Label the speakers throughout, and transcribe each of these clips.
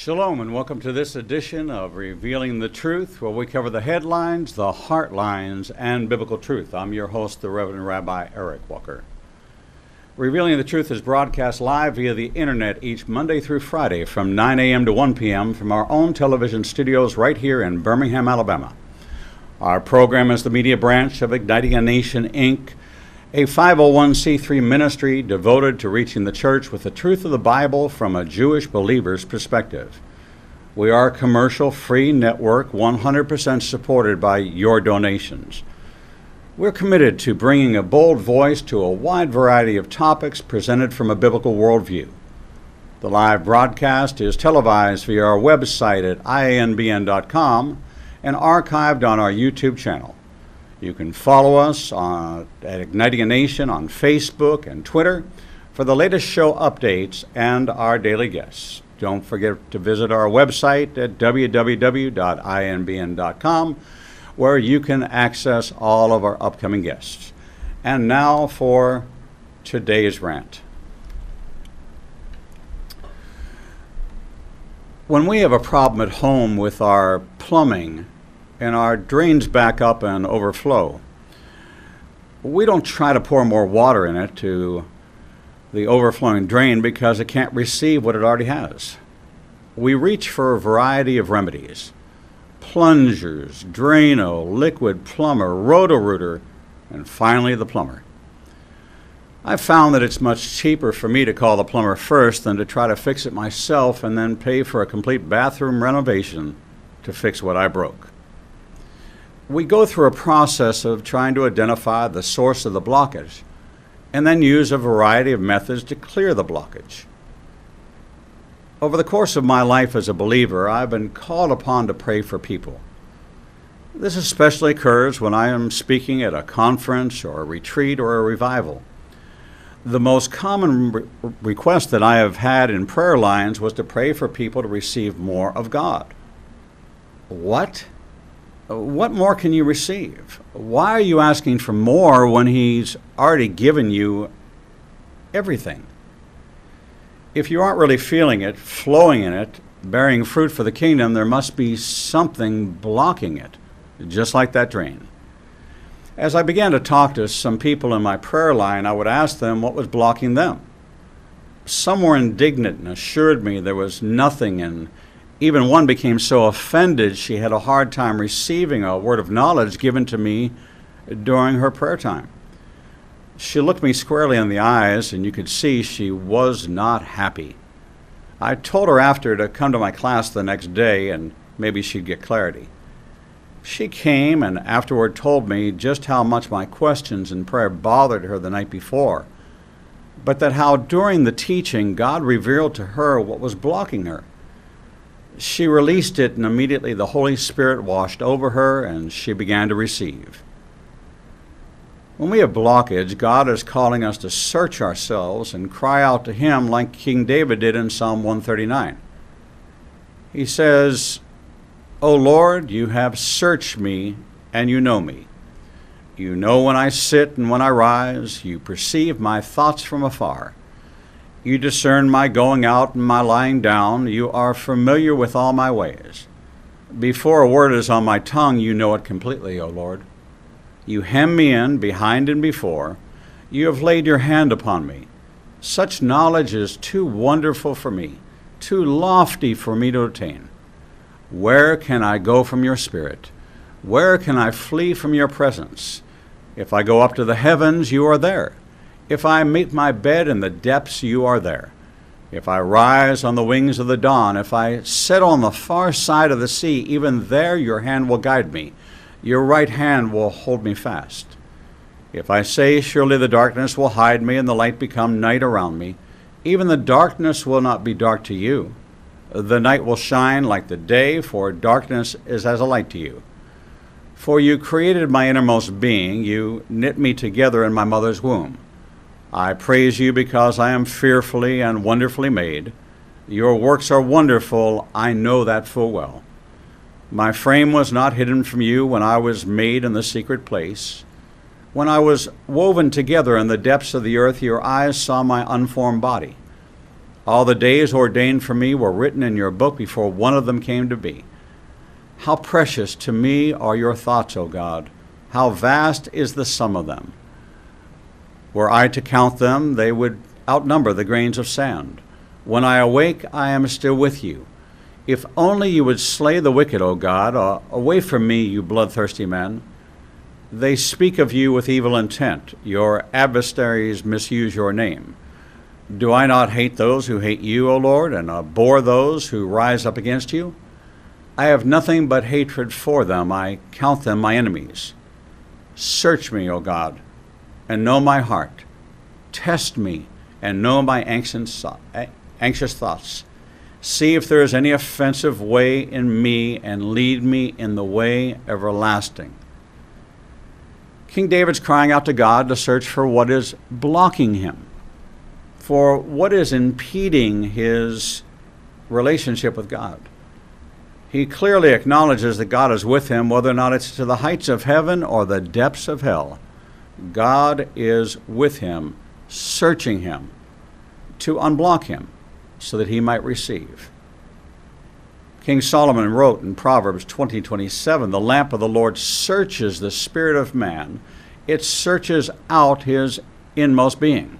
Speaker 1: Shalom and welcome to this edition of Revealing the Truth, where we cover the headlines, the heart lines, and biblical truth. I'm your host, the Reverend Rabbi Eric Walker. Revealing the Truth is broadcast live via the internet each Monday through Friday from 9 a.m. to 1 p.m. from our own television studios right here in Birmingham, Alabama. Our program is the media branch of Igniting a Nation, Inc., a 501c3 ministry devoted to reaching the church with the truth of the Bible from a Jewish believer's perspective. We are a commercial-free network 100% supported by your donations. We're committed to bringing a bold voice to a wide variety of topics presented from a biblical worldview. The live broadcast is televised via our website at ianbn.com and archived on our YouTube channel. You can follow us at Igniting a Nation on Facebook and Twitter for the latest show updates and our daily guests. Don't forget to visit our website at www.inbn.com, where you can access all of our upcoming guests. And now for today's rant. When we have a problem at home with our plumbing, and our drains back up and overflow, we don't try to pour more water in it to the overflowing drain because it can't receive what it already has. We reach for a variety of remedies: plungers, Drano, liquid plumber, Roto-Rooter, and finally the plumber. I've found that it's much cheaper for me to call the plumber first than to try to fix it myself and then pay for a complete bathroom renovation to fix what I broke. We go through a process of trying to identify the source of the blockage and then use a variety of methods to clear the blockage. Over the course of my life as a believer, I've been called upon to pray for people. This especially occurs when I am speaking at a conference or a retreat or a revival. The most common request that I have had in prayer lines was to pray for people to receive more of God. What? What more can you receive? Why are you asking for more when He's already given you everything? If you aren't really feeling it, flowing in it, bearing fruit for the kingdom, there must be something blocking it, just like that drain. As I began to talk to some people in my prayer line, I would ask them what was blocking them. Some were indignant and assured me there was nothing, and even one became so offended she had a hard time receiving a word of knowledge given to me during her prayer time. She looked me squarely in the eyes, and you could see she was not happy. I told her after to come to my class the next day, and maybe she'd get clarity. She came and afterward told me just how much my questions in prayer bothered her the night before, but that how during the teaching God revealed to her what was blocking her. She released it, and immediately the Holy Spirit washed over her, and she began to receive. When we have blockage, God is calling us to search ourselves and cry out to Him like King David did in Psalm 139. He says, "O Lord, you have searched me, and you know me. You know when I sit and when I rise. You perceive my thoughts from afar. You discern my going out and my lying down. You are familiar with all my ways. Before a word is on my tongue, you know it completely, O Lord. You hem me in, behind and before. You have laid your hand upon me. Such knowledge is too wonderful for me, too lofty for me to attain. Where can I go from your spirit? Where can I flee from your presence? If I go up to the heavens, you are there. If I make my bed in the depths, you are there. If I rise on the wings of the dawn, if I sit on the far side of the sea, even there your hand will guide me. Your right hand will hold me fast. If I say, surely the darkness will hide me and the light become night around me, even the darkness will not be dark to you. The night will shine like the day, for darkness is as a light to you. For you created my innermost being. You knit me together in my mother's womb. I praise you because I am fearfully and wonderfully made. Your works are wonderful, I know that full well. My frame was not hidden from you when I was made in the secret place. When I was woven together in the depths of the earth, your eyes saw my unformed body. All the days ordained for me were written in your book before one of them came to be. How precious to me are your thoughts, O God! How vast is the sum of them! Were I to count them, they would outnumber the grains of sand. When I awake, I am still with you. If only you would slay the wicked, O God, away from me, you bloodthirsty men. They speak of you with evil intent. Your adversaries misuse your name. Do I not hate those who hate you, O Lord, and abhor those who rise up against you? I have nothing but hatred for them. I count them my enemies. Search me, O God, and know my heart. Test me and know my anxious thoughts. See if there is any offensive way in me, and lead me in the way everlasting. King David's crying out to God to search for what is blocking him, for what is impeding his relationship with God. He clearly acknowledges that God is with him, whether or not it's to the heights of heaven or the depths of hell. God is with him, searching him to unblock him so that he might receive. King Solomon wrote in Proverbs 20:27, the lamp of the Lord searches the spirit of man. It searches out his inmost being.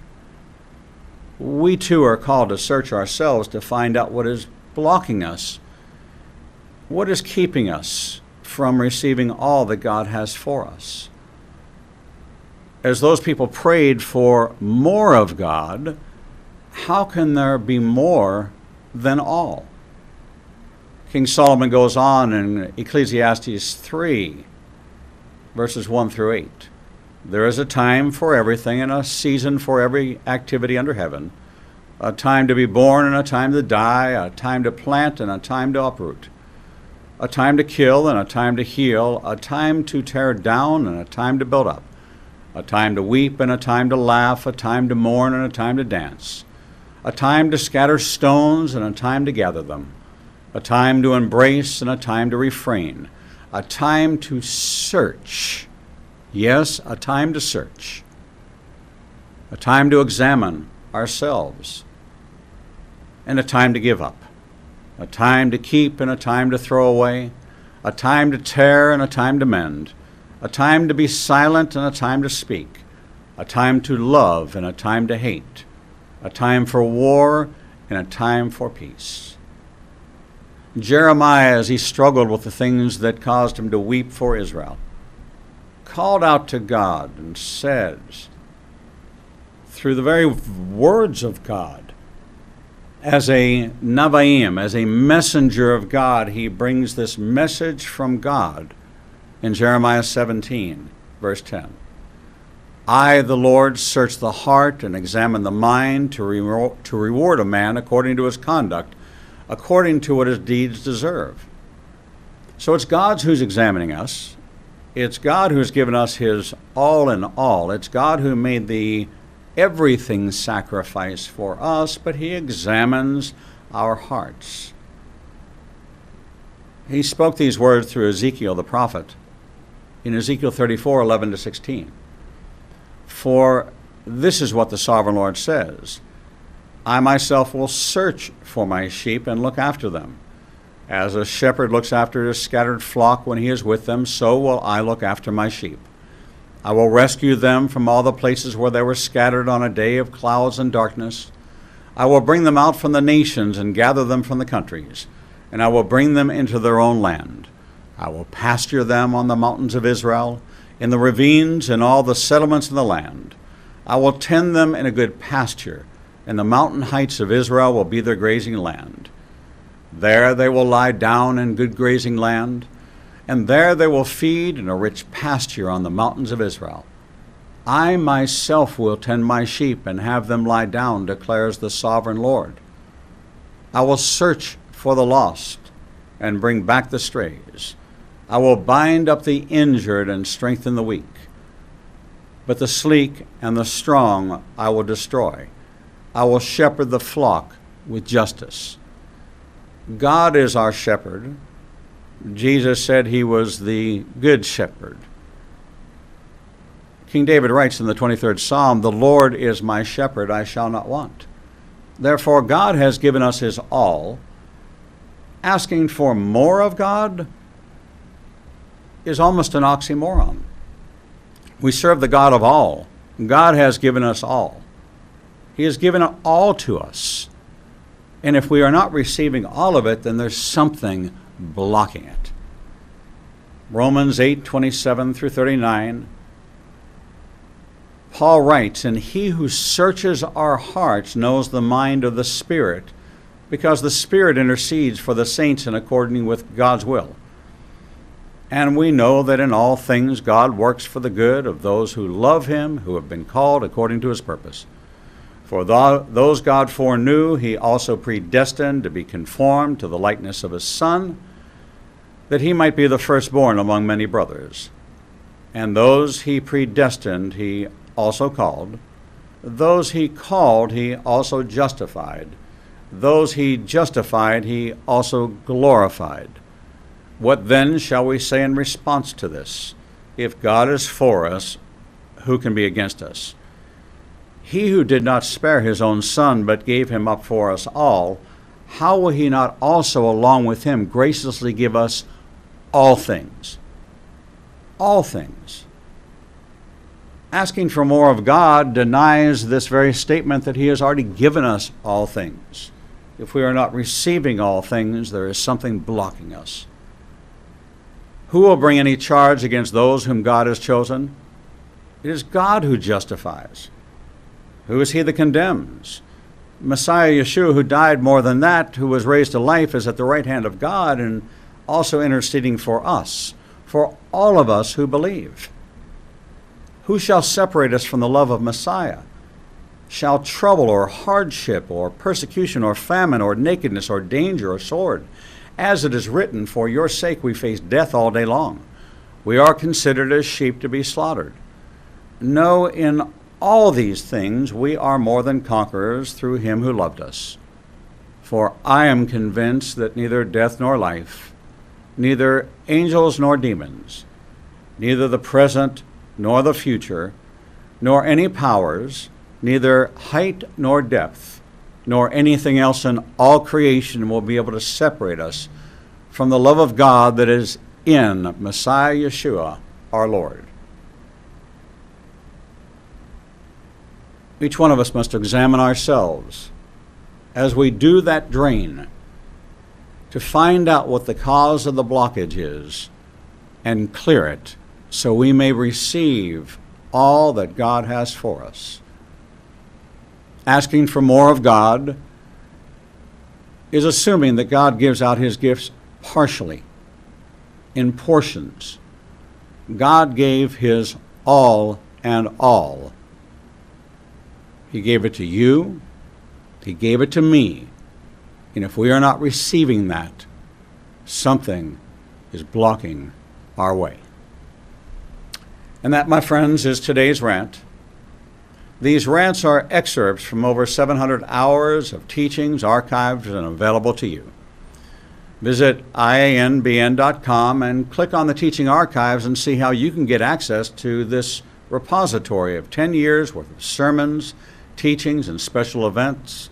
Speaker 1: We too are called to search ourselves to find out what is blocking us, what is keeping us from receiving all that God has for us. As those people prayed for more of God, how can there be more than all? King Solomon goes on in Ecclesiastes 3, verses 1 through 8. There is a time for everything and a season for every activity under heaven, a time to be born and a time to die, a time to plant and a time to uproot, a time to kill and a time to heal, a time to tear down and a time to build up, a time to weep and a time to laugh, a time to mourn and a time to dance, a time to scatter stones and a time to gather them, a time to embrace and a time to refrain, a time to search. Yes, a time to search. A time to examine ourselves, and a time to give up. A time to keep and a time to throw away. A time to tear and a time to mend. A time to be silent and a time to speak. A time to love and a time to hate. A time for war and a time for peace. Jeremiah, as he struggled with the things that caused him to weep for Israel, called out to God and said, through the very words of God, as a Navaim, as a messenger of God, he brings this message from God in Jeremiah 17, verse 10. I, the Lord, search the heart and examine the mind to reward a man according to his conduct, according to what his deeds deserve. So it's God who's examining us. It's God who's given us his all in all. It's God who made the everything sacrifice for us, but he examines our hearts. He spoke these words through Ezekiel the prophet in Ezekiel 34:11-16. For this is what the sovereign Lord says, I myself will search for my sheep and look after them. As a shepherd looks after his scattered flock when he is with them, so will I look after my sheep. I will rescue them from all the places where they were scattered on a day of clouds and darkness. I will bring them out from the nations and gather them from the countries, and I will bring them into their own land. I will pasture them on the mountains of Israel, in the ravines and all the settlements in the land. I will tend them in a good pasture, and the mountain heights of Israel will be their grazing land. There they will lie down in good grazing land, and there they will feed in a rich pasture on the mountains of Israel. I myself will tend my sheep and have them lie down, declares the sovereign Lord. I will search for the lost and bring back the strays. I will bind up the injured and strengthen the weak. But the sleek and the strong I will destroy. I will shepherd the flock with justice. God is our shepherd. Jesus said he was the good shepherd. King David writes in the 23rd Psalm, the Lord is my shepherd, I shall not want. Therefore, God has given us his all. Asking for more of God is almost an oxymoron. We serve the God of all. God has given us all. He has given it all to us. And if we are not receiving all of it, then there's something blocking it. Romans 8:27 through 39. Paul writes, "And he who searches our hearts knows the mind of the Spirit, because the Spirit intercedes for the saints in according with God's will. And we know that in all things God works for the good of those who love him, who have been called according to his purpose. For those God foreknew, he also predestined to be conformed to the likeness of his Son, that he might be the firstborn among many brothers. And those he predestined, he also called. Those he called, he also justified. Those he justified, he also glorified. What then shall we say in response to this? If God is for us, who can be against us? He who did not spare his own Son, but gave him up for us all, how will he not also along with him graciously give us all things?" All things. Asking for more of God denies this very statement that he has already given us all things. If we are not receiving all things, there is something blocking us. Who will bring any charge against those whom God has chosen? It is God who justifies. Who is he that condemns? Messiah Yeshua, who died, more than that, who was raised to life, is at the right hand of God and also interceding for us, for all of us who believe. Who shall separate us from the love of Messiah? Shall trouble or hardship or persecution or famine or nakedness or danger or sword? As it is written, for your sake we face death all day long. We are considered as sheep to be slaughtered. No, in all these things we are more than conquerors through him who loved us. For I am convinced that neither death nor life, neither angels nor demons, neither the present nor the future, nor any powers, neither height nor depth, nor anything else in all creation will be able to separate us from the love of God that is in Messiah Yeshua, our Lord. Each one of us must examine ourselves as we do that drain to find out what the cause of the blockage is and clear it so we may receive all that God has for us. Asking for more of God is assuming that God gives out his gifts partially, in portions. God gave his all and all. He gave it to you. He gave it to me. And if we are not receiving that, something is blocking our way. And that, my friends, is today's rant. These rants are excerpts from over 700 hours of teachings archived and available to you. Visit ianbn.com and click on the teaching archives and see how you can get access to this repository of 10 years worth of sermons, teachings, and special events,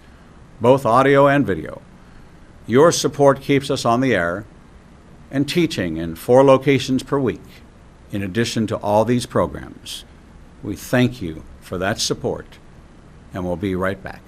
Speaker 1: both audio and video. Your support keeps us on the air and teaching in 4 locations per week, in addition to all these programs. We thank you for that support, and we'll be right back.